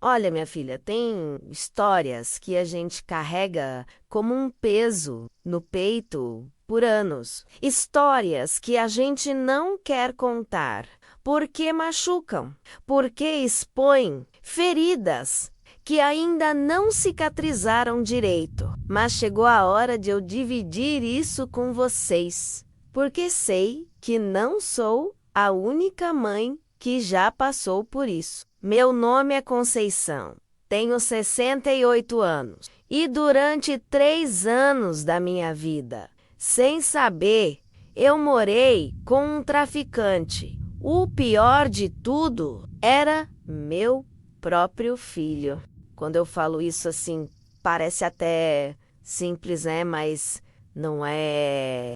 Olha, minha filha, tem histórias que a gente carrega como um peso no peito por anos. Histórias que a gente não quer contar porque machucam, porque expõem feridas que ainda não cicatrizaram direito. Mas chegou a hora de eu dividir isso com vocês, porque sei que não sou a única mãe que já passou por isso. Meu nome é Conceição, tenho 68 anos e durante 3 anos da minha vida, sem saber, eu morei com um traficante. O pior de tudo era meu próprio filho. Quando eu falo isso assim, parece até simples, né? Mas não é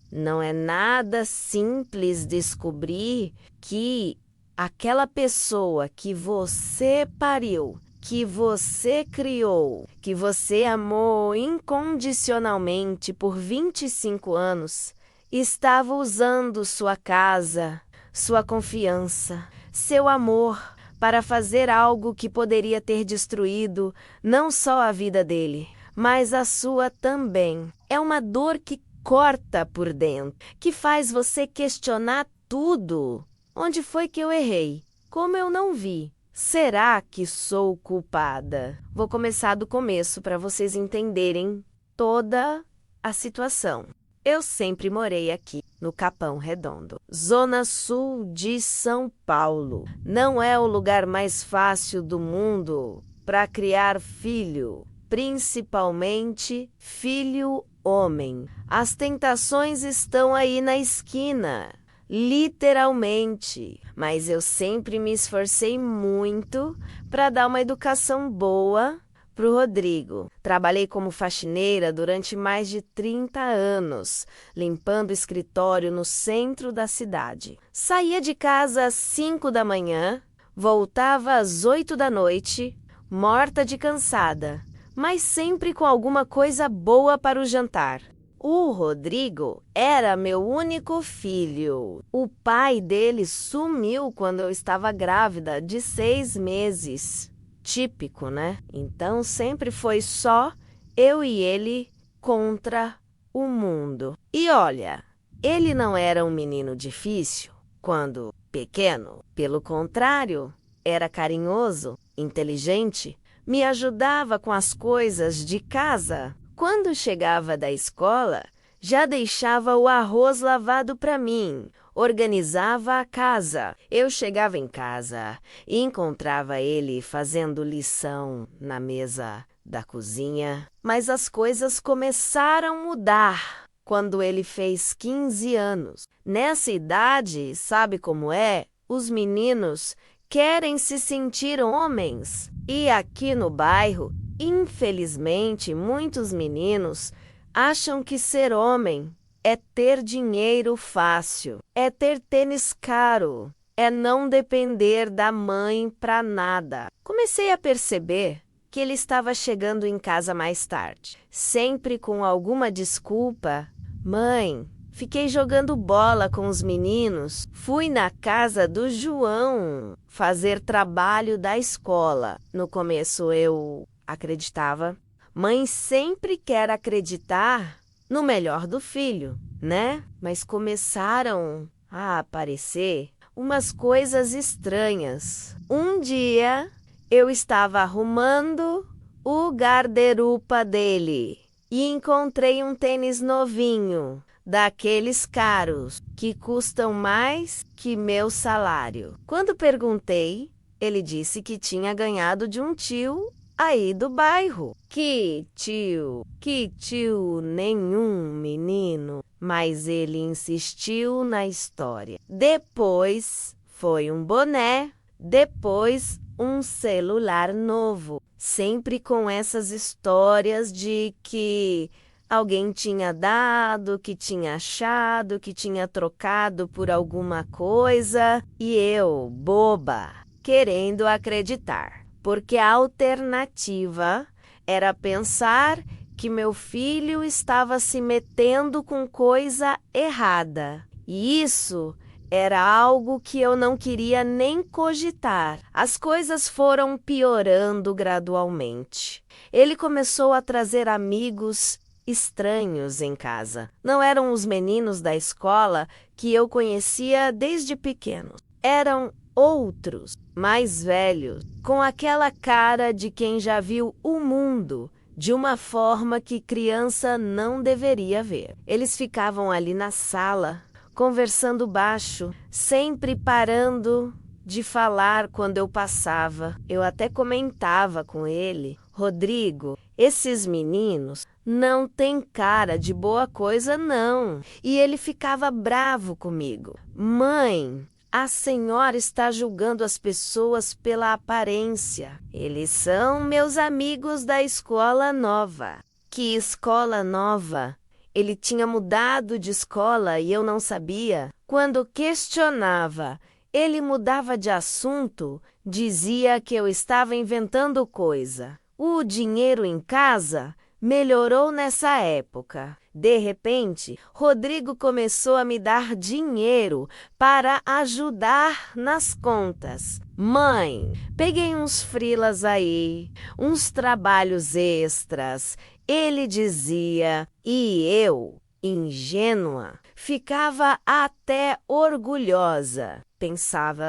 nada simples descobrir que aquela pessoa que você pariu, que você criou, que você amou incondicionalmente por 25 anos, estava usando sua casa, sua confiança, seu amor para fazer algo que poderia ter destruído não só a vida dele, mas a sua também. É uma dor que corta por dentro, que faz você questionar tudo. Onde foi que eu errei? Como eu não vi? Será que sou culpada? Vou começar do começo para vocês entenderem toda a situação. Eu sempre morei aqui, no Capão Redondo, zona sul de São Paulo. Não é o lugar mais fácil do mundo para criar filho, principalmente filho homem. As tentações estão aí na esquina, literalmente. Mas eu sempre me esforcei muito para dar uma educação boa pro Rodrigo. Trabalhei como faxineira durante mais de 30 anos, limpando escritório no centro da cidade. Saía de casa às 5 da manhã, voltava às 8 da noite, morta de cansada, mas sempre com alguma coisa boa para o jantar. O Rodrigo era meu único filho. O pai dele sumiu quando eu estava grávida de 6 meses. Típico, né? Então sempre foi só eu e ele contra o mundo. E olha, ele não era um menino difícil quando pequeno. Pelo contrário, era carinhoso, inteligente, me ajudava com as coisas de casa. Quando chegava da escola, já deixava o arroz lavado para mim, organizava a casa. Eu chegava em casa e encontrava ele fazendo lição na mesa da cozinha. Mas as coisas começaram a mudar quando ele fez 15 anos. Nessa idade, sabe como é? Os meninos querem se sentir homens. E aqui no bairro, infelizmente, muitos meninos acham que ser homem é ter dinheiro fácil, é ter tênis caro, é não depender da mãe para nada. Comecei a perceber que ele estava chegando em casa mais tarde, sempre com alguma desculpa. Mãe, fiquei jogando bola com os meninos, fui na casa do João fazer trabalho da escola. No começo eu acreditava. Mãe sempre quer acreditar no melhor do filho, né? Mas começaram a aparecer umas coisas estranhas. Um dia eu estava arrumando o guarda-roupa dele e encontrei um tênis novinho, daqueles caros, que custam mais que meu salário. Quando perguntei, ele disse que tinha ganhado de um tio aí do bairro. Que tio? Que tio nenhum, menino. Mas ele insistiu na história. Depois foi um boné, depois um celular novo. Sempre com essas histórias de que alguém tinha dado, que tinha achado, que tinha trocado por alguma coisa. E eu, boba, querendo acreditar. Porque a alternativa era pensar que meu filho estava se metendo com coisa errada. E isso Era algo que eu não queria nem cogitar. As coisas foram piorando gradualmente. Ele começou a trazer amigos estranhos em casa. Não eram os meninos da escola que eu conhecia desde pequeno. Eram outros, mais velhos, com aquela cara de quem já viu o mundo de uma forma que criança não deveria ver. Eles ficavam ali na sala, conversando baixo, sempre parando de falar quando eu passava. Eu até comentava com ele: Rodrigo, esses meninos não têm cara de boa coisa, não. E ele ficava bravo comigo. Mãe, a senhora está julgando as pessoas pela aparência. Eles são meus amigos da escola nova. Que escola nova? Ele tinha mudado de escola e eu não sabia. Quando questionava, ele mudava de assunto, dizia que eu estava inventando coisa. O dinheiro em casa melhorou nessa época. De repente, Rodrigo começou a me dar dinheiro para ajudar nas contas. Mãe, peguei uns freelas aí, uns trabalhos extras. Ele dizia, e eu, ingênua, ficava até orgulhosa. Pensava,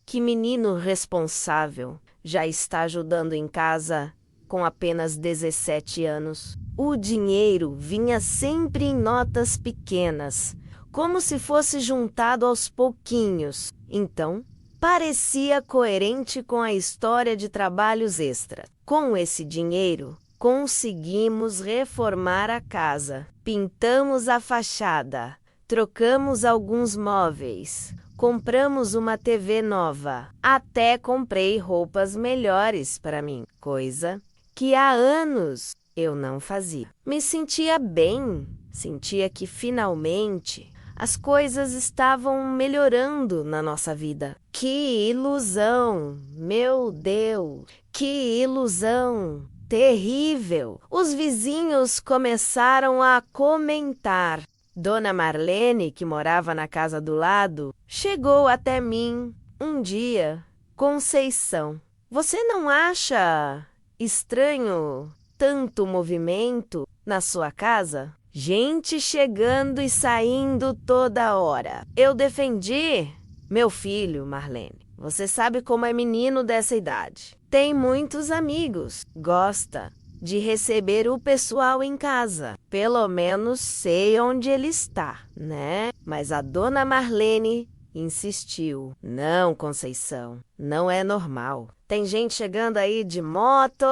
que menino responsável, já está ajudando em casa com apenas 17 anos. O dinheiro vinha sempre em notas pequenas, como se fosse juntado aos pouquinhos. Então, parecia coerente com a história de trabalhos extras. Com esse dinheiro, conseguimos reformar a casa, pintamos a fachada, trocamos alguns móveis, compramos uma TV nova, até comprei roupas melhores para mim, coisa que há anos eu não fazia. Me sentia bem, sentia que finalmente as coisas estavam melhorando na nossa vida. Que ilusão, meu Deus, que ilusão terrível! Os vizinhos começaram a comentar. Dona Marlene, que morava na casa do lado, chegou até mim um dia. Conceição, você não acha estranho tanto movimento na sua casa? Gente chegando e saindo toda hora. Eu defendi meu filho, Marlene. Você sabe como é menino dessa idade. Tem muitos amigos. Gosta de receber o pessoal em casa. Pelo menos sei onde ele está, né? Mas a dona Marlene insistiu. Não, Conceição, não é normal. Tem gente chegando aí de moto,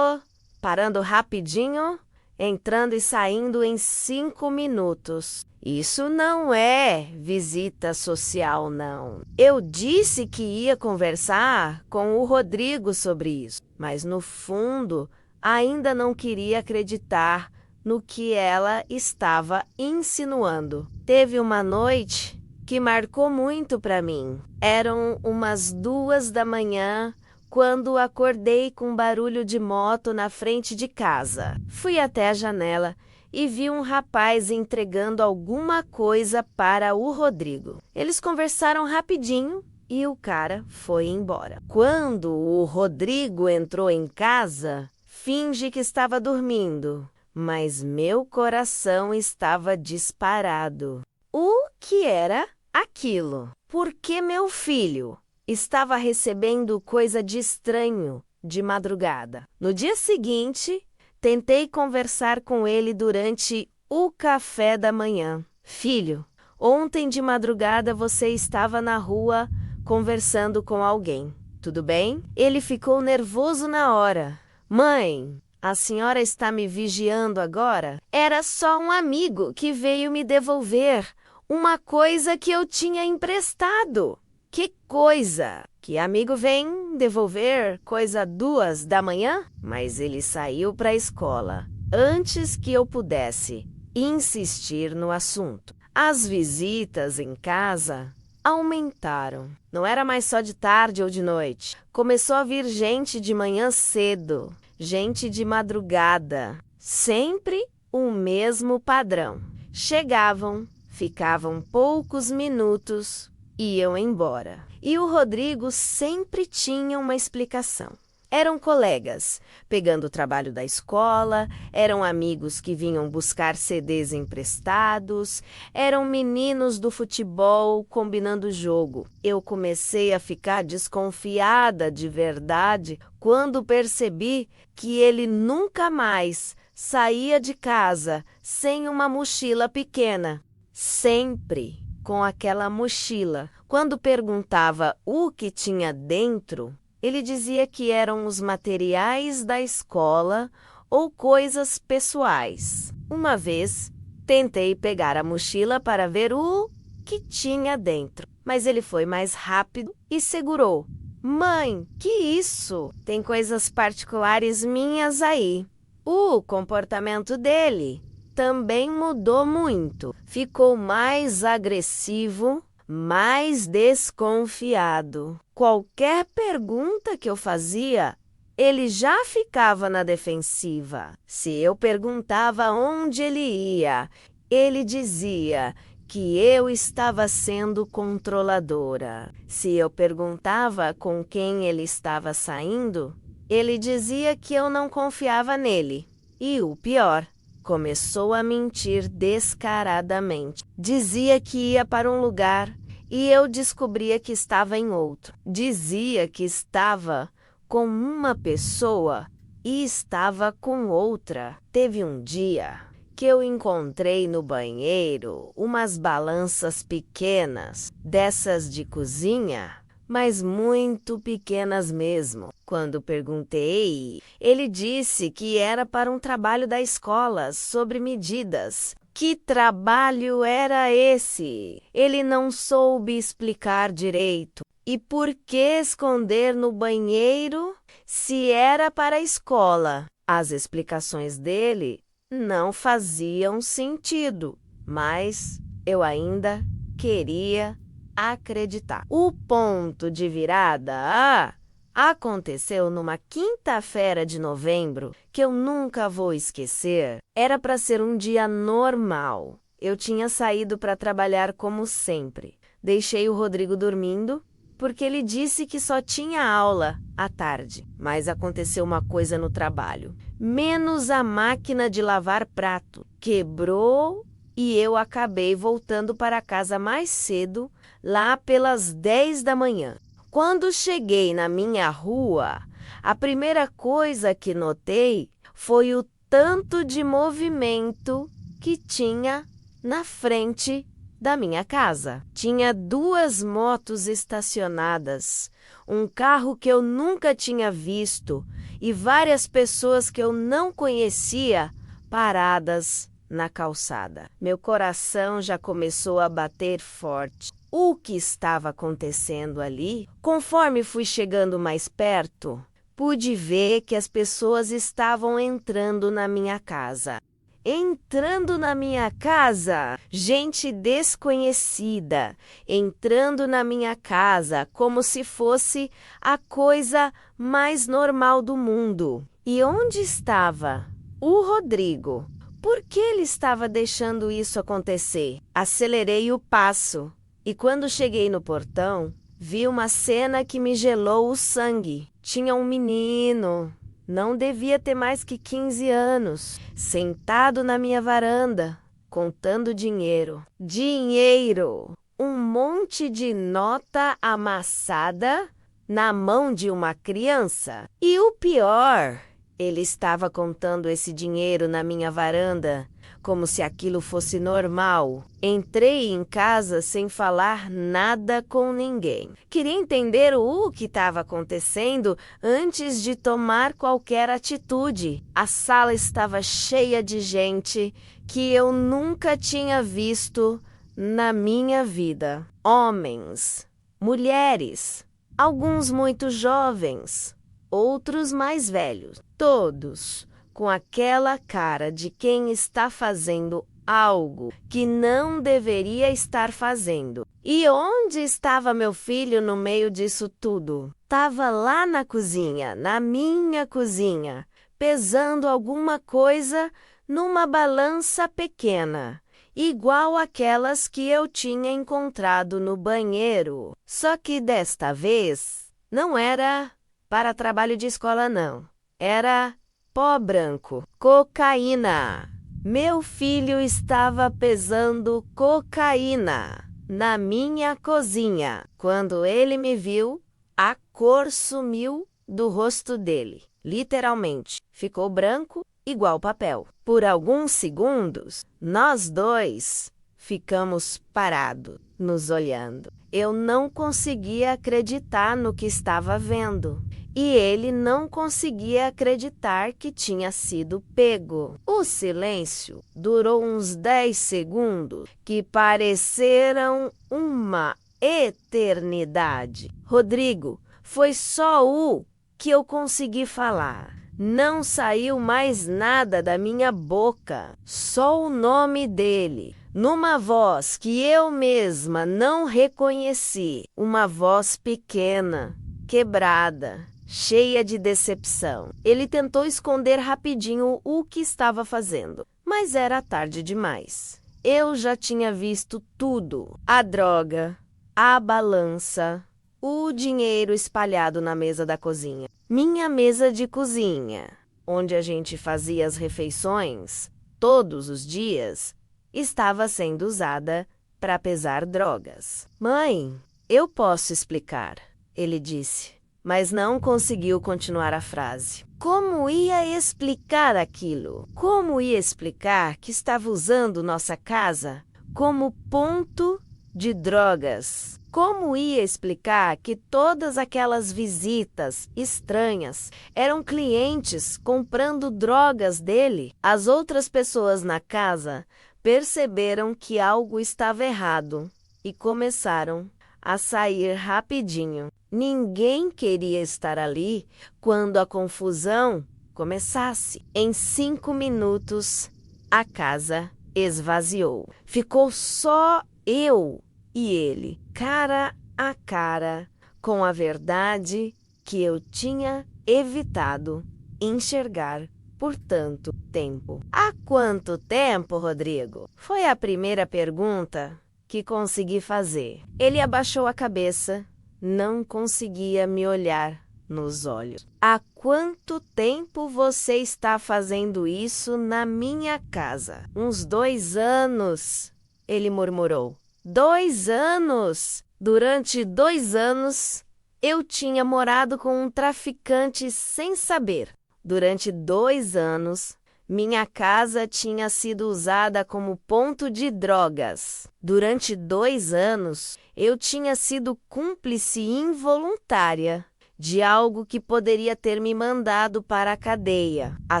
parando rapidinho, entrando e saindo em 5 minutos. Isso não é visita social, não. Eu disse que ia conversar com o Rodrigo sobre isso, mas no fundo ainda não queria acreditar no que ela estava insinuando. Teve uma noite que marcou muito para mim. Eram umas 2 da manhã quando acordei com barulho de moto na frente de casa. Fui até a janela e vi um rapaz entregando alguma coisa para o Rodrigo. Eles conversaram rapidinho e o cara foi embora. Quando o Rodrigo entrou em casa, fingi que estava dormindo, mas meu coração estava disparado. O que era aquilo? Por que meu filho estava recebendo coisa de estranho de madrugada? No dia seguinte, tentei conversar com ele durante o café da manhã. Filho, ontem de madrugada você estava na rua conversando com alguém. Tudo bem? Ele ficou nervoso na hora. Mãe, a senhora está me vigiando agora? Era só um amigo que veio me devolver uma coisa que eu tinha emprestado. Que coisa? Que amigo vem devolver coisa 2 da manhã? Mas ele saiu para a escola antes que eu pudesse insistir no assunto. As visitas em casa aumentaram. Não era mais só de tarde ou de noite. Começou a vir gente de manhã cedo, gente de madrugada. Sempre o mesmo padrão. Chegavam, ficavam poucos minutos, iam embora. E o Rodrigo sempre tinha uma explicação. Eram colegas, pegando o trabalho da escola, eram amigos que vinham buscar CDs emprestados, eram meninos do futebol combinando jogo. Eu comecei a ficar desconfiada de verdade quando percebi que ele nunca mais saía de casa sem uma mochila pequena. Sempre com aquela mochila. Quando perguntava o que tinha dentro, ele dizia que eram os materiais da escola ou coisas pessoais. Uma vez, tentei pegar a mochila para ver o que tinha dentro, mas ele foi mais rápido e segurou. Mãe, que isso? Tem coisas particulares minhas aí. O comportamento dele também mudou muito. Ficou mais agressivo, mais desconfiado. Qualquer pergunta que eu fazia, ele já ficava na defensiva. Se eu perguntava onde ele ia, ele dizia que eu estava sendo controladora. Se eu perguntava com quem ele estava saindo, ele dizia que eu não confiava nele. E o pior, começou a mentir descaradamente. Dizia que ia para um lugar e eu descobria que estava em outro. Dizia que estava com uma pessoa e estava com outra. Teve um dia que eu encontrei no banheiro umas balanças pequenas, dessas de cozinha, mas muito pequenas mesmo. Quando perguntei, ele disse que era para um trabalho da escola sobre medidas. Que trabalho era esse? Ele não soube explicar direito. E por que esconder no banheiro se era para a escola? As explicações dele não faziam sentido, mas eu ainda queria acreditar. O ponto de virada aconteceu numa quinta-feira de novembro que eu nunca vou esquecer. Era para ser um dia normal. Eu tinha saído para trabalhar como sempre. Deixei o Rodrigo dormindo porque ele disse que só tinha aula à tarde. Mas aconteceu uma coisa no trabalho. Menos a máquina de lavar prato. Quebrou e eu acabei voltando para casa mais cedo, lá pelas 10 da manhã. Quando cheguei na minha rua, a primeira coisa que notei foi o tanto de movimento que tinha na frente da minha casa. Tinha 2 motos estacionadas, um carro que eu nunca tinha visto e várias pessoas que eu não conhecia paradas na calçada. Meu coração já começou a bater forte. O que estava acontecendo ali? Conforme fui chegando mais perto, pude ver que as pessoas estavam entrando na minha casa. Entrando na minha casa, gente desconhecida, entrando na minha casa como se fosse a coisa mais normal do mundo. E onde estava o Rodrigo? Por que ele estava deixando isso acontecer? Acelerei o passo e quando cheguei no portão, vi uma cena que me gelou o sangue. Tinha um menino, não devia ter mais que 15 anos, sentado na minha varanda, contando dinheiro. Dinheiro! Um monte de nota amassada na mão de uma criança. E o pior, ele estava contando esse dinheiro na minha varanda, como se aquilo fosse normal. Entrei em casa sem falar nada com ninguém. Queria entender o que estava acontecendo antes de tomar qualquer atitude. A sala estava cheia de gente que eu nunca tinha visto na minha vida. Homens, mulheres, alguns muito jovens, outros mais velhos, todos com aquela cara de quem está fazendo algo que não deveria estar fazendo. E onde estava meu filho no meio disso tudo? Estava lá na cozinha, na minha cozinha, pesando alguma coisa numa balança pequena. igual aquelas que eu tinha encontrado no banheiro. Só que desta vez não era para trabalho de escola, não. Era pó branco, cocaína. Meu filho estava pesando cocaína na minha cozinha. Quando ele me viu, a cor sumiu do rosto dele. Literalmente, ficou branco igual papel. Por alguns segundos, nós dois ficamos parados, nos olhando. Eu não conseguia acreditar no que estava vendo. E ele não conseguia acreditar que tinha sido pego. O silêncio durou uns 10 segundos, que pareceram uma eternidade. Rodrigo, foi só o que eu consegui falar. Não saiu mais nada da minha boca, só o nome dele, numa voz que eu mesma não reconheci, uma voz pequena, quebrada, cheia de decepção. Ele tentou esconder rapidinho o que estava fazendo, mas era tarde demais. Eu já tinha visto tudo: a droga, a balança, o dinheiro espalhado na mesa da cozinha. Minha mesa de cozinha, onde a gente fazia as refeições todos os dias, estava sendo usada para pesar drogas. Mãe, eu posso explicar, ele disse, mas não conseguiu continuar a frase. Como ia explicar aquilo? Como ia explicar que estava usando nossa casa como ponto de drogas? Como ia explicar que todas aquelas visitas estranhas eram clientes comprando drogas dele? As outras pessoas na casa perceberam que algo estava errado e começaram a sair rapidinho. Ninguém queria estar ali quando a confusão começasse. Em 5 minutos, a casa esvaziou. Ficou só eu e ele, cara a cara, com a verdade que eu tinha evitado enxergar por tanto tempo. Há quanto tempo, Rodrigo? Foi a primeira pergunta que consegui fazer. Ele abaixou a cabeça, não conseguia me olhar nos olhos. Há quanto tempo você está fazendo isso na minha casa? Uns 2 anos, ele murmurou. 2 anos! Durante 2 anos, eu tinha morado com um traficante sem saber. Durante 2 anos, minha casa tinha sido usada como ponto de drogas. Durante 2 anos, eu tinha sido cúmplice involuntária de algo que poderia ter me mandado para a cadeia. A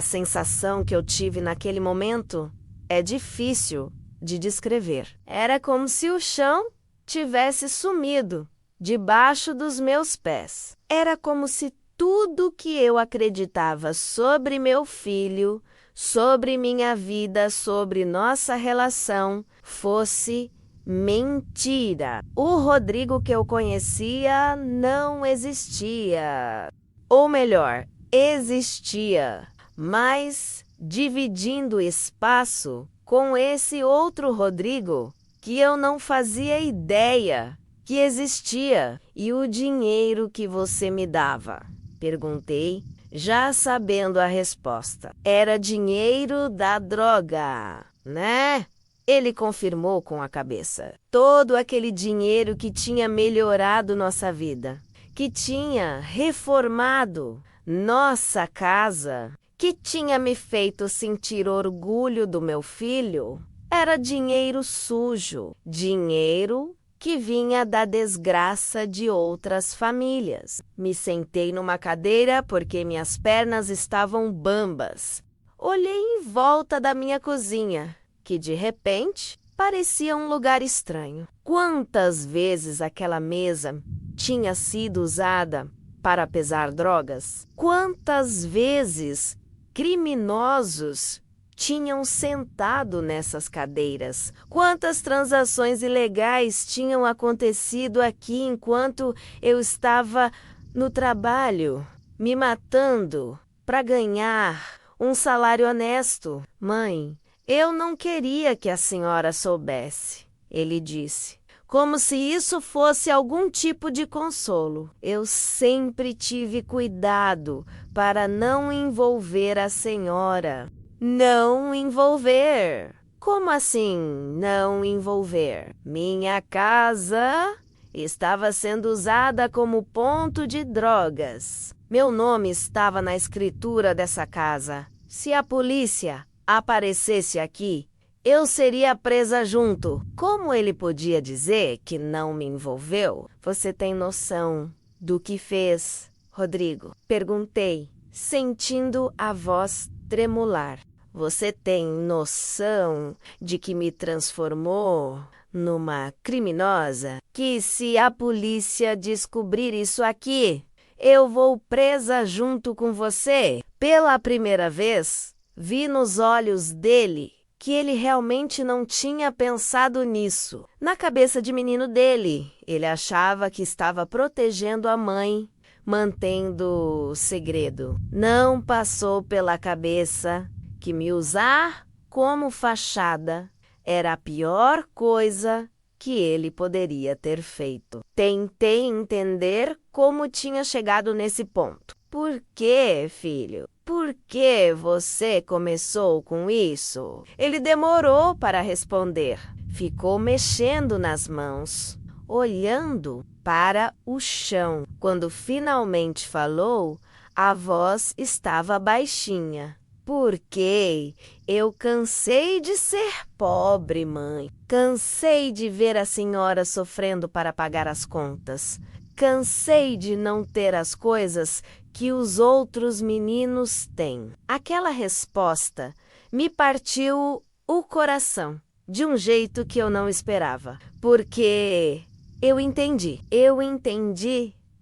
sensação que eu tive naquele momento é difícil de descrever. Era como se o chão tivesse sumido debaixo dos meus pés. Era como se tudo que eu acreditava sobre meu filho, sobre minha vida, sobre nossa relação, fosse mentira. O Rodrigo que eu conhecia não existia. Ou melhor, existia, mas dividindo espaço com esse outro Rodrigo que eu não fazia ideia que existia. E o dinheiro que você me dava? Perguntei, já sabendo a resposta. Era dinheiro da droga, né? Ele confirmou com a cabeça. Todo aquele dinheiro que tinha melhorado nossa vida, que tinha reformado nossa casa, que tinha me feito sentir orgulho do meu filho, era dinheiro sujo, dinheiro que vinha da desgraça de outras famílias. Me sentei numa cadeira porque minhas pernas estavam bambas. Olhei em volta da minha cozinha, que de repente parecia um lugar estranho. Quantas vezes aquela mesa tinha sido usada para pesar drogas? Quantas vezes criminosos tinham sentado nessas cadeiras? Quantas transações ilegais tinham acontecido aqui enquanto eu estava no trabalho, me matando para ganhar um salário honesto? Mãe, Eu não queria que a senhora soubesse, ele disse, como se isso fosse algum tipo de consolo. Eu sempre tive cuidado para não envolver a senhora. Não envolver? Como assim não envolver? Minha casa estava sendo usada como ponto de drogas. Meu nome estava na escritura dessa casa. Se a polícia aparecesse aqui, eu seria presa junto. Como ele podia dizer que não me envolveu? Você tem noção do que fez, Rodrigo? Perguntei, sentindo a voz tremular. Você tem noção de que me transformou numa criminosa? Que se a polícia descobrir isso aqui, eu vou presa junto com você? Pela primeira vez, vi nos olhos dele que ele realmente não tinha pensado nisso. Na cabeça de menino dele, ele achava que estava protegendo a mãe, mantendo segredo. Não passou pela cabeça que me usar como fachada era a pior coisa que ele poderia ter feito. Tentei entender como tinha chegado nesse ponto. Por que, filho? Por que você começou com isso? Ele demorou para responder. Ficou mexendo nas mãos, olhando para o chão. Quando finalmente falou, a voz estava baixinha. Porque eu cansei de ser pobre, mãe. Cansei de ver a senhora sofrendo para pagar as contas. Cansei de não ter as coisas que os outros meninos têm. Aquela resposta me partiu o coração, de um jeito que eu não esperava. Porque eu entendi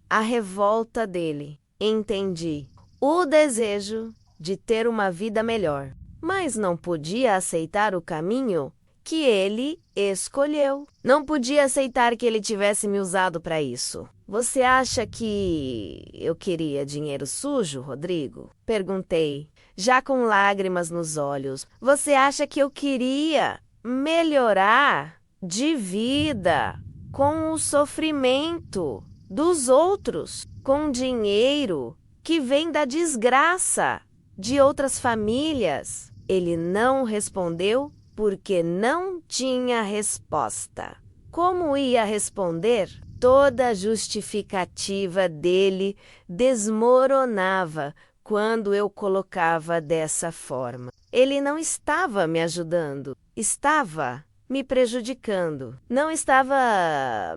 a revolta dele. Entendi o desejo de ter uma vida melhor, mas não podia aceitar o caminho que ele escolheu. Não podia aceitar que ele tivesse me usado para isso. Você acha que eu queria dinheiro sujo, Rodrigo? Perguntei, já com lágrimas nos olhos. Você acha que eu queria melhorar de vida com o sofrimento dos outros, com dinheiro que vem da desgraça de outras famílias? Ele não respondeu porque não tinha resposta. Como ia responder? Toda a justificativa dele desmoronava quando eu colocava dessa forma. Ele não estava me ajudando, estava me prejudicando, não estava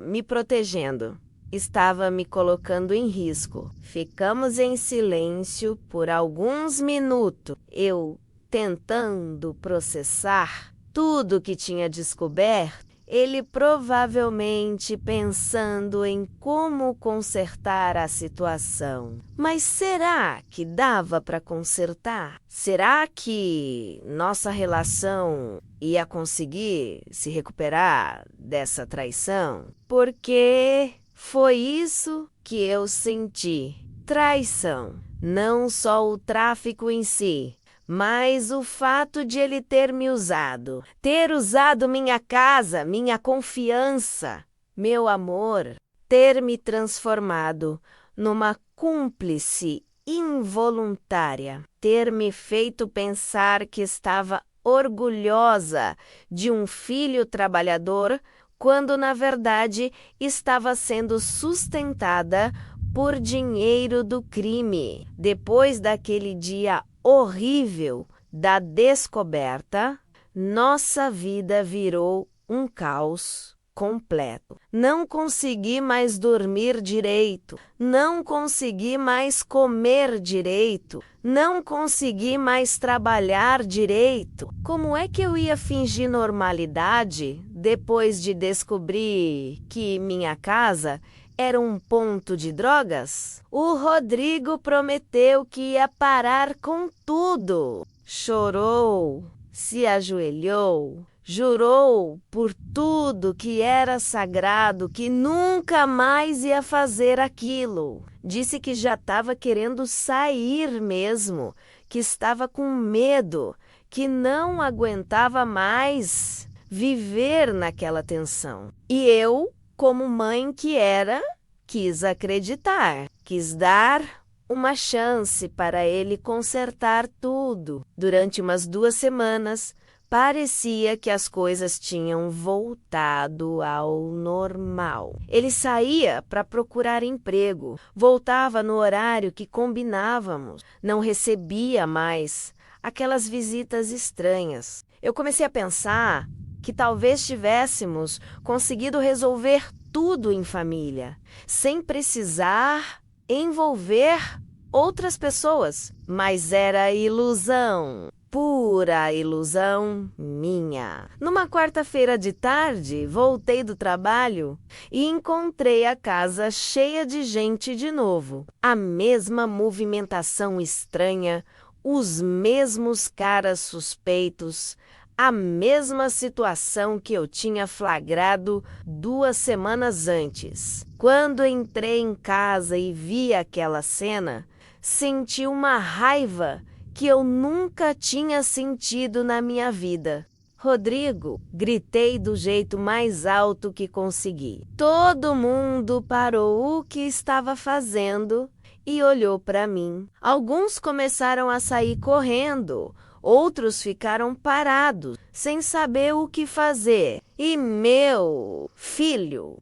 me protegendo. Estava me colocando em risco. Ficamos em silêncio por alguns minutos, eu tentando processar tudo que tinha descoberto, ele provavelmente pensando em como consertar a situação. Mas será que dava para consertar? Será que nossa relação ia conseguir se recuperar dessa traição? Porque foi isso que eu senti. Traição. Não só o tráfico em si, mas o fato de ele ter me usado. Ter usado minha casa, minha confiança, meu amor. Ter me transformado numa cúmplice involuntária. Ter me feito pensar que estava orgulhosa de um filho trabalhador, quando na verdade estava sendo sustentada por dinheiro do crime. Depois daquele dia horrível da descoberta, nossa vida virou um caos completo. Não consegui mais dormir direito, não consegui mais comer direito, não consegui mais trabalhar direito. Como é que eu ia fingir normalidade depois de descobrir que minha casa era um ponto de drogas? O Rodrigo prometeu que ia parar com tudo. Chorou, se ajoelhou, jurou por tudo que era sagrado que nunca mais ia fazer aquilo. Disse que já estava querendo sair mesmo, que estava com medo, que não aguentava mais viver naquela tensão. E eu, como mãe que era, quis acreditar, quis dar uma chance para ele consertar tudo. Durante umas 2 semanas, parecia que as coisas tinham voltado ao normal. Ele saía para procurar emprego, voltava no horário que combinávamos, não recebia mais aquelas visitas estranhas. Eu comecei a pensar que talvez tivéssemos conseguido resolver tudo em família, sem precisar envolver outras pessoas. Mas era ilusão, pura ilusão minha. Numa quarta-feira de tarde, voltei do trabalho e encontrei a casa cheia de gente de novo. A mesma movimentação estranha, os mesmos caras suspeitos, a mesma situação que eu tinha flagrado 2 semanas antes. Quando entrei em casa e vi aquela cena, senti uma raiva que eu nunca tinha sentido na minha vida. Rodrigo, gritei do jeito mais alto que consegui. Todo mundo parou o que estava fazendo e olhou para mim. Alguns começaram a sair correndo. Outros ficaram parados, sem saber o que fazer. E meu filho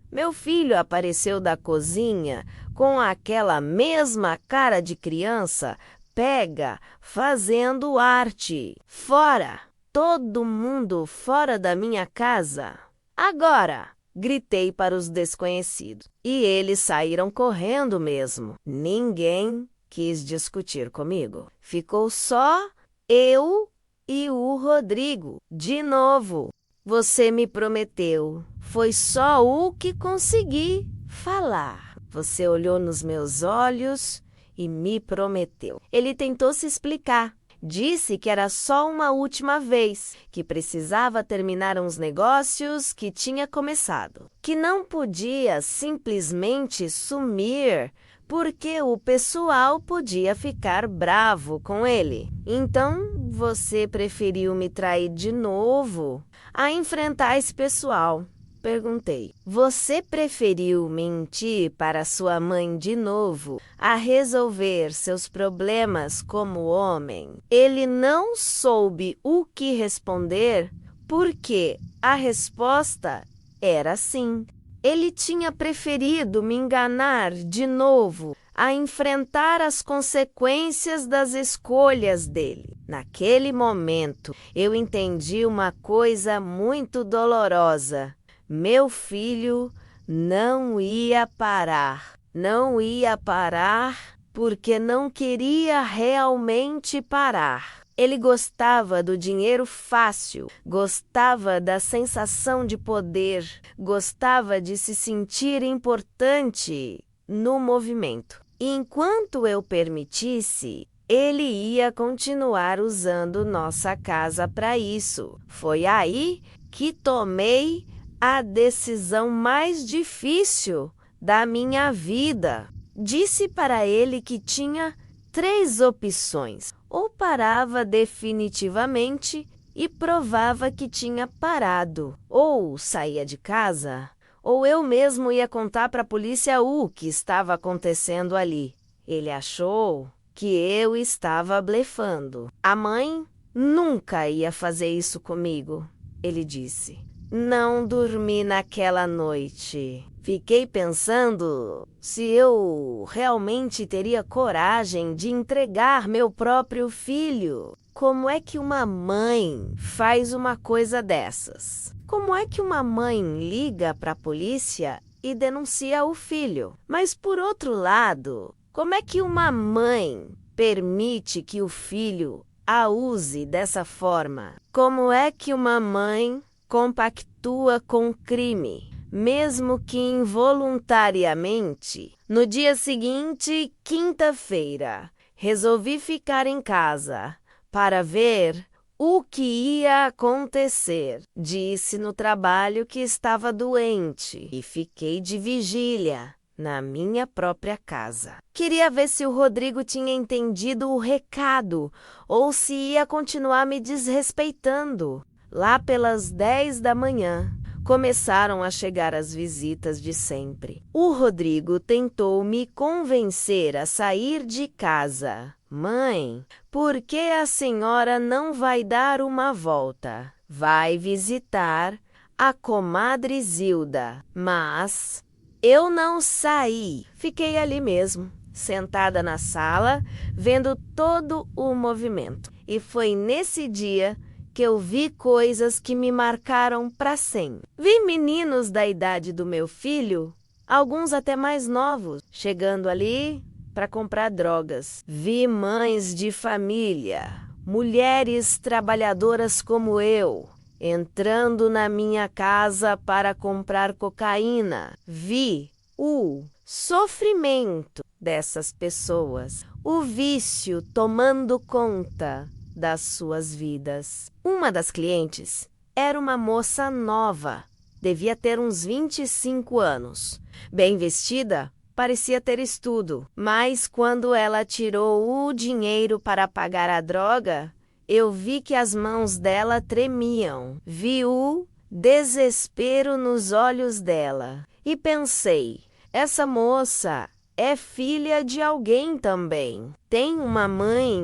apareceu da cozinha com aquela mesma cara de criança, pega, fazendo arte. Fora! Todo mundo fora da minha casa. Agora! Gritei para os desconhecidos. E eles saíram correndo mesmo. Ninguém quis discutir comigo. Ficou só eu e o Rodrigo. De novo, você me prometeu. Foi só o que consegui falar. Você olhou nos meus olhos e me prometeu. Ele tentou se explicar. Disse que era só uma última vez, que precisava terminar uns negócios que tinha começado. Que não podia simplesmente sumir, porque o pessoal podia ficar bravo com ele. Então, você preferiu me trair de novo a enfrentar esse pessoal? Perguntei. Você preferiu mentir para sua mãe de novo a resolver seus problemas como homem? Ele não soube o que responder porque a resposta era sim. Ele tinha preferido me enganar de novo a enfrentar as consequências das escolhas dele. Naquele momento, eu entendi uma coisa muito dolorosa. Meu filho não ia parar. Não ia parar porque não queria realmente parar. Ele gostava do dinheiro fácil, gostava da sensação de poder, gostava de se sentir importante no movimento. E enquanto eu permitisse, ele ia continuar usando nossa casa para isso. Foi aí que tomei a decisão mais difícil da minha vida. Disse para ele que tinha 3 opções. Ou parava definitivamente e provava que tinha parado. Ou saía de casa, ou eu mesmo ia contar para a polícia o que estava acontecendo ali. Ele achou que eu estava blefando. A mãe nunca ia fazer isso comigo, ele disse. Não dormi naquela noite. Fiquei pensando se eu realmente teria coragem de entregar meu próprio filho. Como é que uma mãe faz uma coisa dessas? Como é que uma mãe liga para a polícia e denuncia o filho? Mas, por outro lado, como é que uma mãe permite que o filho a use dessa forma? Como é que uma mãe compactua com o crime, mesmo que involuntariamente? No dia seguinte, quinta-feira, resolvi ficar em casa para ver o que ia acontecer. Disse no trabalho que estava doente e fiquei de vigília. na minha própria casa. Queria ver se o Rodrigo tinha entendido o recado ou se ia continuar me desrespeitando. Lá pelas 10 da manhã, começaram a chegar as visitas de sempre. O Rodrigo tentou me convencer a sair de casa. Mãe, por que a senhora não vai dar uma volta? Vai visitar a comadre Zilda. Mas eu não saí. Fiquei ali mesmo, sentada na sala, vendo todo o movimento. E foi nesse dia que eu vi coisas que me marcaram para sempre. Vi meninos da idade do meu filho, alguns até mais novos, chegando ali para comprar drogas. Vi mães de família, mulheres trabalhadoras como eu, entrando na minha casa para comprar cocaína. Vi o sofrimento dessas pessoas, o vício tomando conta das suas vidas. Uma das clientes era uma moça nova, devia ter uns 25 anos. Bem vestida, parecia ter estudo, mas quando ela tirou o dinheiro para pagar a droga, eu vi que as mãos dela tremiam. Vi o desespero nos olhos dela e pensei, essa moça é filha de alguém também. Tem uma mãe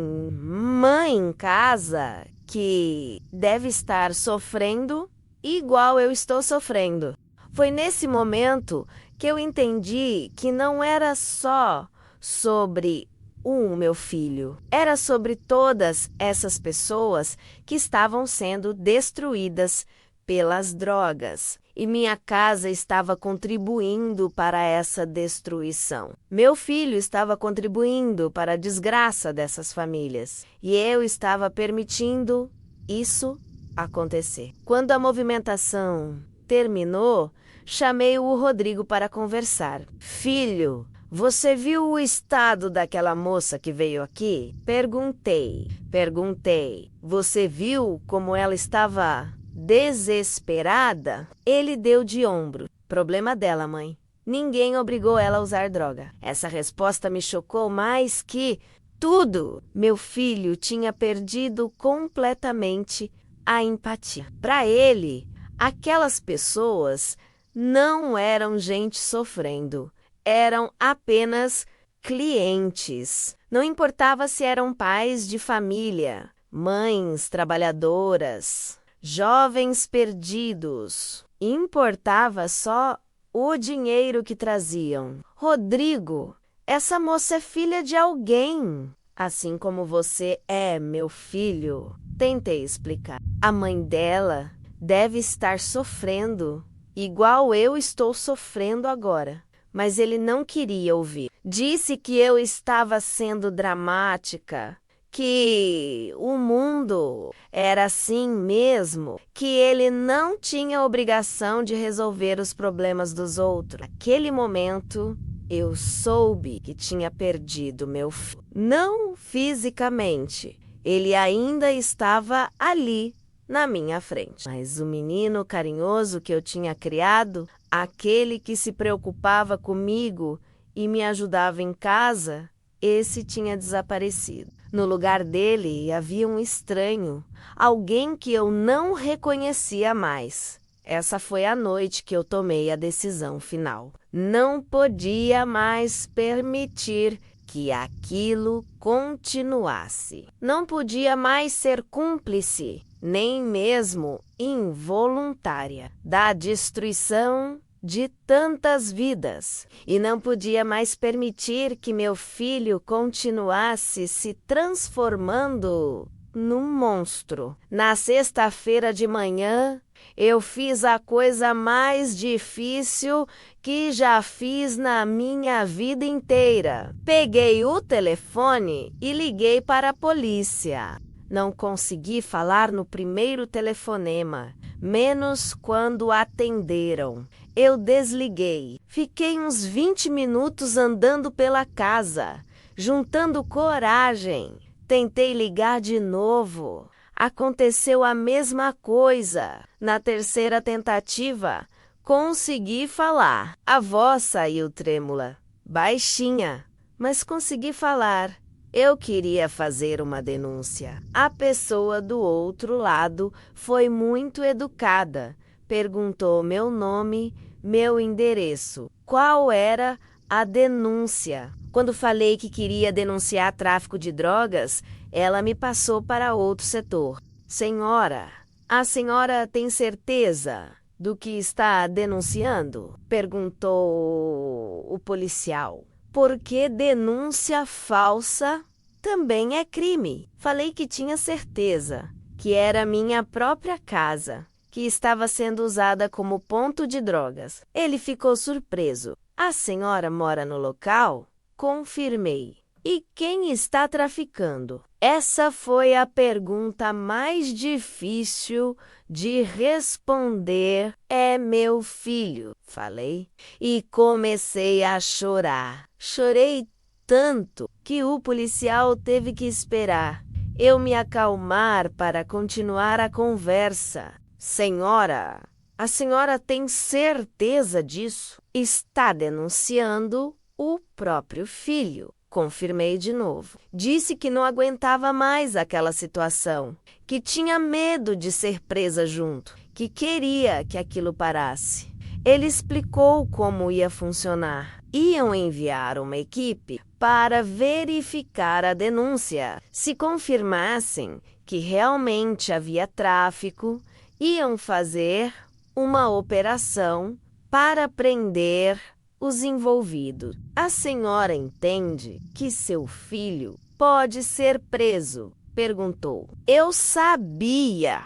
em casa que deve estar sofrendo igual eu estou sofrendo. Foi nesse momento que eu entendi que não era só sobre o meu filho, era sobre todas essas pessoas que estavam sendo destruídas pelas drogas. E minha casa estava contribuindo para essa destruição. Meu filho estava contribuindo para a desgraça dessas famílias. E eu estava permitindo isso acontecer. Quando a movimentação terminou, chamei o Rodrigo para conversar. Filho, você viu o estado daquela moça que veio aqui? Perguntei. Você viu como ela estava desesperada? Ele deu de ombro. Problema dela, mãe. Ninguém obrigou ela a usar droga. Essa resposta me chocou mais que tudo. Meu filho tinha perdido completamente a empatia. Para ele, aquelas pessoas não eram gente sofrendo. Eram apenas clientes. Não importava se eram pais de família, mães trabalhadoras, jovens perdidos. Importava só o dinheiro que traziam. Rodrigo, essa moça é filha de alguém, assim como você é meu filho. Tentei explicar. A mãe dela deve estar sofrendo, igual eu estou sofrendo agora. Mas ele não queria ouvir. Disse que eu estava sendo dramática, que o mundo era assim mesmo, que ele não tinha obrigação de resolver os problemas dos outros. Naquele momento, eu soube que tinha perdido meu filho. Não fisicamente, ele ainda estava ali na minha frente. Mas o menino carinhoso que eu tinha criado, aquele que se preocupava comigo e me ajudava em casa, esse tinha desaparecido. No lugar dele havia um estranho, alguém que eu não reconhecia mais. Essa foi a noite que eu tomei a decisão final. Não podia mais permitir que aquilo continuasse. Não podia mais ser cúmplice, nem mesmo involuntária, da destruição de tantas vidas. E não podia mais permitir que meu filho continuasse se transformando num monstro. Na sexta-feira de manhã, eu fiz a coisa mais difícil que já fiz na minha vida inteira. Peguei o telefone e liguei para a polícia. Não consegui falar no primeiro telefonema, menos quando atenderam. Eu desliguei. Fiquei uns 20 minutos andando pela casa, juntando coragem. Tentei ligar de novo. Aconteceu a mesma coisa. Na terceira tentativa, Consegui falar. A voz saiu trêmula, baixinha, mas consegui falar. Eu queria fazer uma denúncia. A pessoa do outro lado foi muito educada. Perguntou meu nome, meu endereço. Qual era a denúncia? Quando falei que queria denunciar tráfico de drogas, ela me passou para outro setor. Senhora, a senhora tem certeza do que está denunciando? Perguntou o policial. Porque denúncia falsa também é crime. Falei que tinha certeza que era minha própria casa, que estava sendo usada como ponto de drogas. Ele ficou surpreso. A senhora mora no local? Confirmei. E quem está traficando? Essa foi a pergunta mais difícil de responder. É meu filho, falei, e comecei a chorar. Chorei tanto que o policial teve que esperar eu me acalmar para continuar a conversa. Senhora, a senhora tem certeza disso? Está denunciando o próprio filho. Confirmei de novo. Disse que não aguentava mais aquela situação, que tinha medo de ser presa junto, que queria que aquilo parasse. Ele explicou como ia funcionar. Iam enviar uma equipe para verificar a denúncia. Se confirmassem que realmente havia tráfico, iam fazer uma operação para prender os envolvidos. A senhora entende que seu filho pode ser preso? Perguntou. Eu sabia,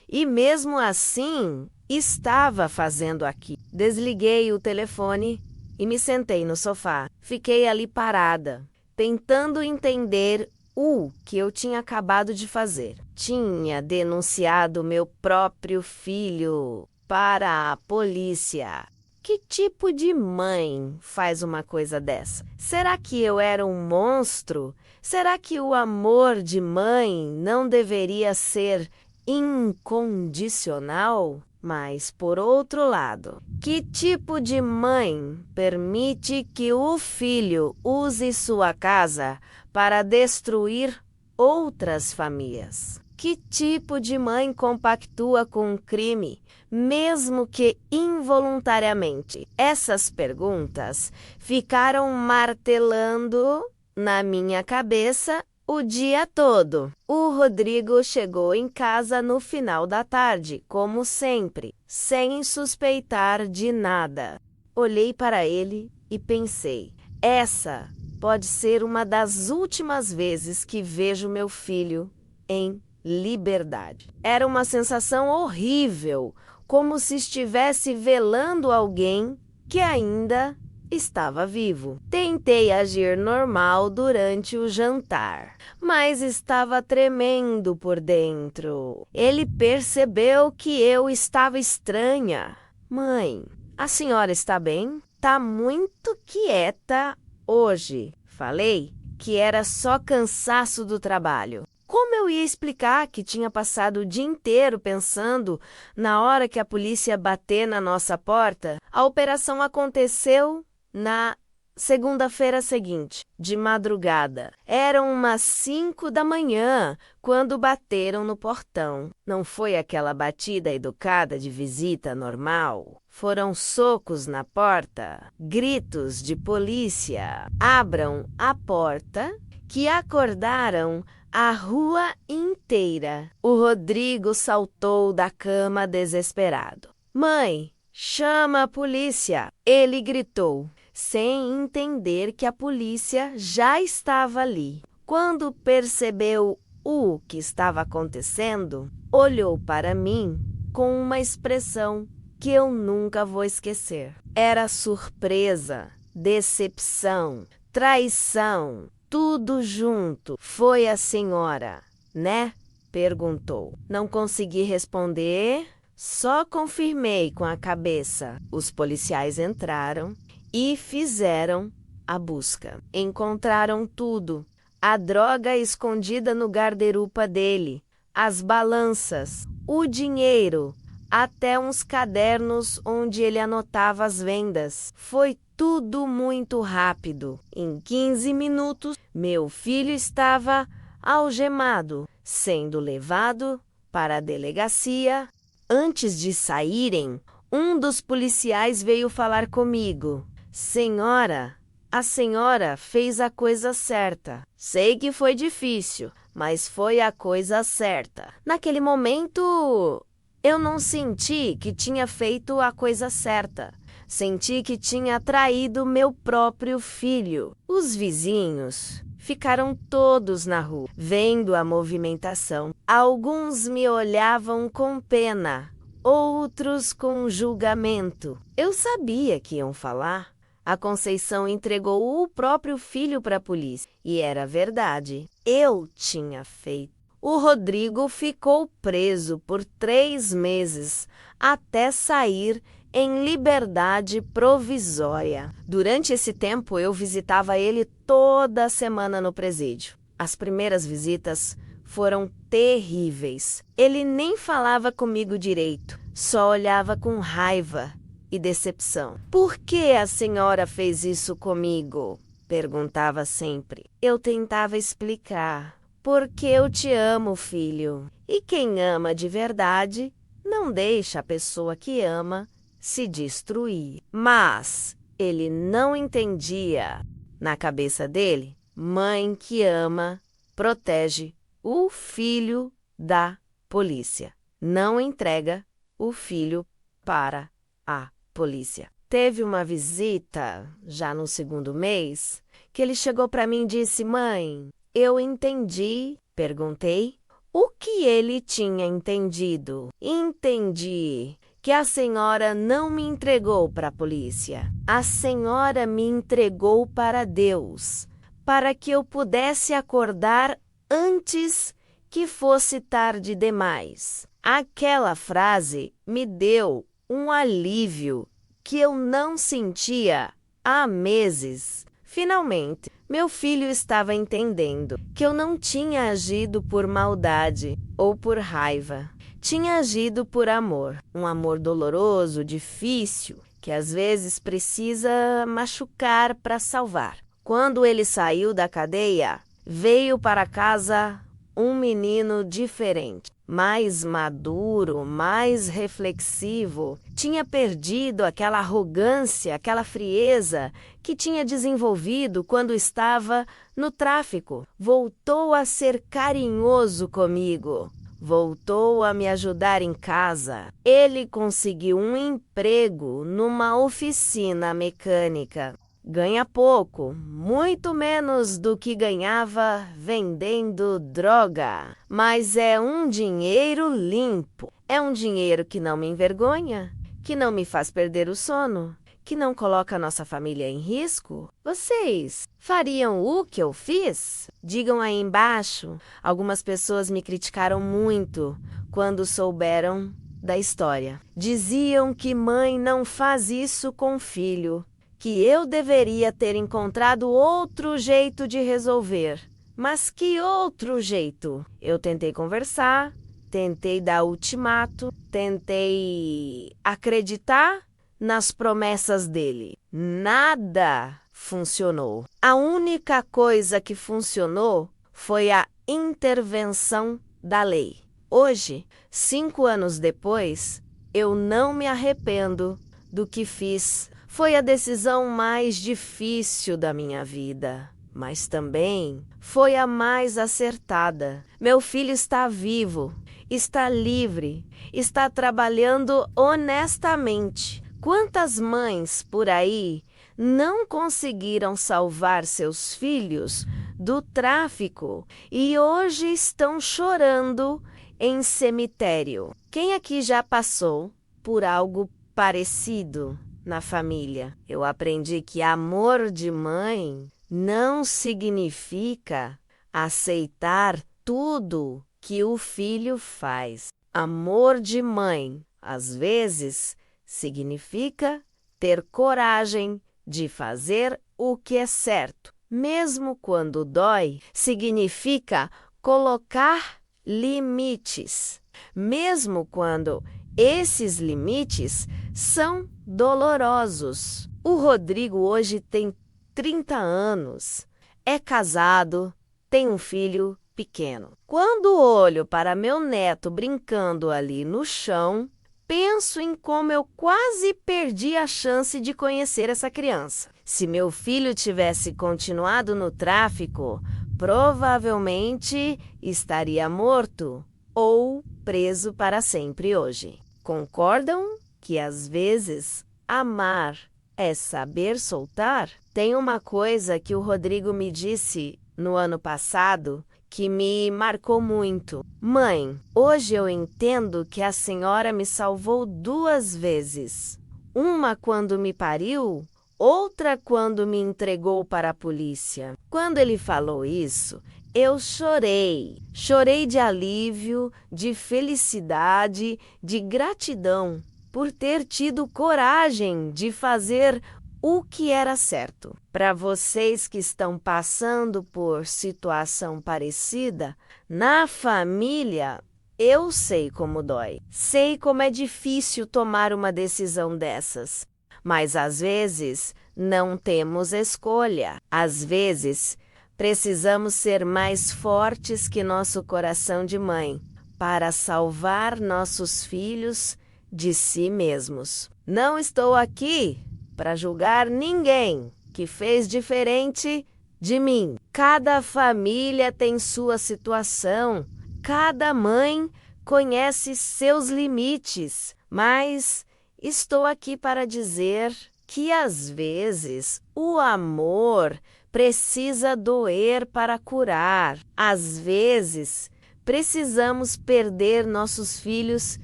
e mesmo assim estava fazendo aqui. Desliguei o telefone e me sentei no sofá. Fiquei ali parada, tentando entender o que eu tinha acabado de fazer. Tinha denunciado meu próprio filho para a polícia. Que tipo de mãe faz uma coisa dessa? Será que eu era um monstro? Será que o amor de mãe não deveria ser incondicional? Mas, por outro lado, que tipo de mãe permite que o filho use sua casa para destruir outras famílias? Que tipo de mãe compactua com o crime, mesmo que involuntariamente? Essas perguntas ficaram martelando na minha cabeça o dia todo. O Rodrigo chegou em casa no final da tarde, como sempre, sem suspeitar de nada. Olhei para ele e pensei: essa pode ser uma das últimas vezes que vejo meu filho em liberdade. Era uma sensação horrível, como se estivesse velando alguém que ainda estava vivo. Tentei agir normal durante o jantar, mas estava tremendo por dentro. Ele percebeu que eu estava estranha. Mãe, a senhora está bem? Tá muito quieta hoje. Falei que era só cansaço do trabalho. Como eu ia explicar que tinha passado o dia inteiro pensando na hora que a polícia bater na nossa porta? A operação aconteceu na segunda-feira seguinte, de madrugada. Eram umas 5 da manhã quando bateram no portão. Não foi aquela batida educada de visita normal. Foram socos na porta, gritos de polícia. Abram a porta, que acordaram a rua inteira. O Rodrigo saltou da cama desesperado. Mãe, chama a polícia! Ele gritou, sem entender que a polícia já estava ali. Quando percebeu o que estava acontecendo, olhou para mim com uma expressão que eu nunca vou esquecer. Era surpresa, decepção, traição, tudo junto. Foi a senhora, né? Perguntou. Não consegui responder, só confirmei com a cabeça. Os policiais entraram e fizeram a busca. Encontraram tudo. A droga escondida no guarda-roupa dele, as balanças, o dinheiro, até uns cadernos onde ele anotava as vendas. Foi tudo muito rápido. Em 15 minutos, meu filho estava algemado, sendo levado para a delegacia. Antes de saírem, um dos policiais veio falar comigo. Senhora, a senhora fez a coisa certa. Sei que foi difícil, mas foi a coisa certa. Naquele momento, eu não senti que tinha feito a coisa certa. Senti que tinha traído meu próprio filho. Os vizinhos ficaram todos na rua, vendo a movimentação. Alguns me olhavam com pena, outros com julgamento. Eu sabia que iam falar. A Conceição entregou o próprio filho para a polícia. E era verdade. Eu tinha feito. O Rodrigo ficou preso por 3 meses, até sair em liberdade provisória. Durante esse tempo, eu visitava ele toda semana no presídio. As primeiras visitas foram terríveis. Ele nem falava comigo direito, só olhava com raiva e decepção. Por que a senhora fez isso comigo? Perguntava sempre. Eu tentava explicar. Porque eu te amo, filho. E quem ama de verdade não deixa a pessoa que ama se destruir. Mas ele não entendia. Na cabeça dele, mãe que ama protege o filho da polícia. Não entrega o filho para a polícia. Teve uma visita, já no 2º mês, que ele chegou para mim e disse: mãe, eu entendi. Perguntei o que ele tinha entendido. Entendi que a senhora não me entregou para a polícia. A senhora me entregou para Deus, para que eu pudesse acordar antes que fosse tarde demais. Aquela frase me deu um alívio que eu não sentia há meses. Finalmente, meu filho estava entendendo que eu não tinha agido por maldade ou por raiva. Tinha agido por amor. Um amor doloroso, difícil, que às vezes precisa machucar para salvar. Quando ele saiu da cadeia, veio para casa um menino diferente, mais maduro, mais reflexivo. Tinha perdido aquela arrogância, aquela frieza que tinha desenvolvido quando estava no tráfico. Voltou a ser carinhoso comigo. Voltou a me ajudar em casa. Ele conseguiu um emprego numa oficina mecânica. Ganha pouco, muito menos do que ganhava vendendo droga. Mas é um dinheiro limpo. É um dinheiro que não me envergonha, que não me faz perder o sono, que não coloca a nossa família em risco. Vocês fariam o que eu fiz? Digam aí embaixo. Algumas pessoas me criticaram muito quando souberam da história. Diziam que mãe não faz isso com filho, que eu deveria ter encontrado outro jeito de resolver. Mas que outro jeito? Eu tentei conversar, tentei dar ultimato, tentei acreditar nas promessas dele. Nada funcionou. A única coisa que funcionou foi a intervenção da lei. Hoje, 5 anos depois, eu não me arrependo do que fiz. Foi a decisão mais difícil da minha vida, mas também foi a mais acertada. Meu filho está vivo, está livre, está trabalhando honestamente. Quantas mães por aí não conseguiram salvar seus filhos do tráfico e hoje estão chorando em cemitério? Quem aqui já passou por algo parecido na família? Eu aprendi que amor de mãe não significa aceitar tudo que o filho faz. Amor de mãe, às vezes, significa ter coragem de fazer o que é certo. Mesmo quando dói, significa colocar limites. Mesmo quando Esses limites são dolorosos. O Rodrigo hoje tem 30 anos, é casado, tem um filho pequeno. Quando olho para meu neto brincando ali no chão, penso em como eu quase perdi a chance de conhecer essa criança. Se meu filho tivesse continuado no tráfico, provavelmente estaria morto ou preso para sempre hoje. Concordam que às vezes amar é saber soltar? Tem uma coisa que o Rodrigo me disse no ano passado que me marcou muito. Mãe, hoje eu entendo que a senhora me salvou 2 vezes. Uma quando me pariu, outra quando me entregou para a polícia. Quando ele falou isso, eu chorei. Chorei de alívio, de felicidade, de gratidão por ter tido coragem de fazer o que era certo. Para vocês que estão passando por situação parecida, na família, eu sei como dói. Sei como é difícil tomar uma decisão dessas. Mas às vezes não temos escolha. Às vezes precisamos ser mais fortes que nosso coração de mãe para salvar nossos filhos de si mesmos. Não estou aqui para julgar ninguém que fez diferente de mim. Cada família tem sua situação, cada mãe conhece seus limites, mas estou aqui para dizer que às vezes o amor precisa doer para curar. Às vezes precisamos perder nossos filhos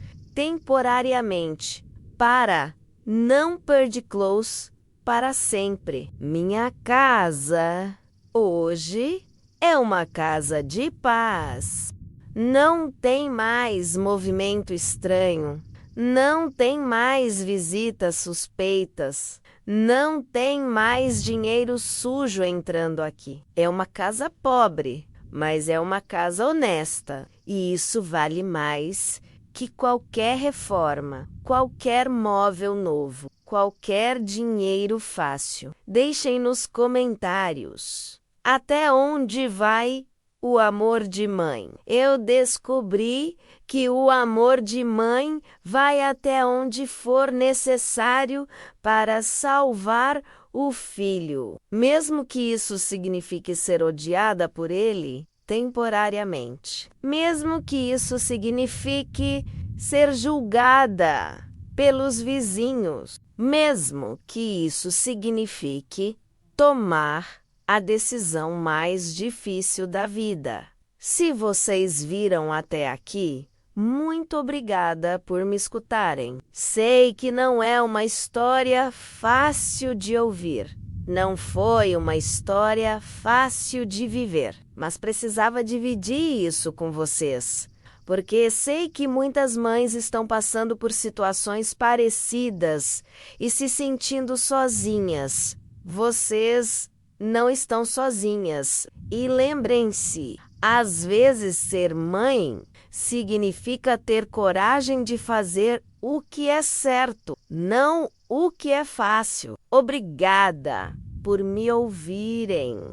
temporariamente para não perder close para sempre. Minha casa hoje é uma casa de paz. Não tem mais movimento estranho. Não tem mais visitas suspeitas. Não tem mais dinheiro sujo entrando aqui. É uma casa pobre, mas é uma casa honesta. E isso vale mais que qualquer reforma, qualquer móvel novo, qualquer dinheiro fácil. Deixem nos comentários até onde vai o amor de mãe. Eu descobri que o amor de mãe vai até onde for necessário para salvar o filho, mesmo que isso signifique ser odiada por ele temporariamente, mesmo que isso signifique ser julgada pelos vizinhos, mesmo que isso signifique tomar a decisão mais difícil da vida. Se vocês viram até aqui, muito obrigada por me escutarem. Sei que não é uma história fácil de ouvir. Não foi uma história fácil de viver, mas precisava dividir isso com vocês, porque sei que muitas mães estão passando por situações parecidas e se sentindo sozinhas. Vocês não estão sozinhas. E lembrem-se, às vezes ser mãe significa ter coragem de fazer o que é certo, não o que é fácil. Obrigada por me ouvirem.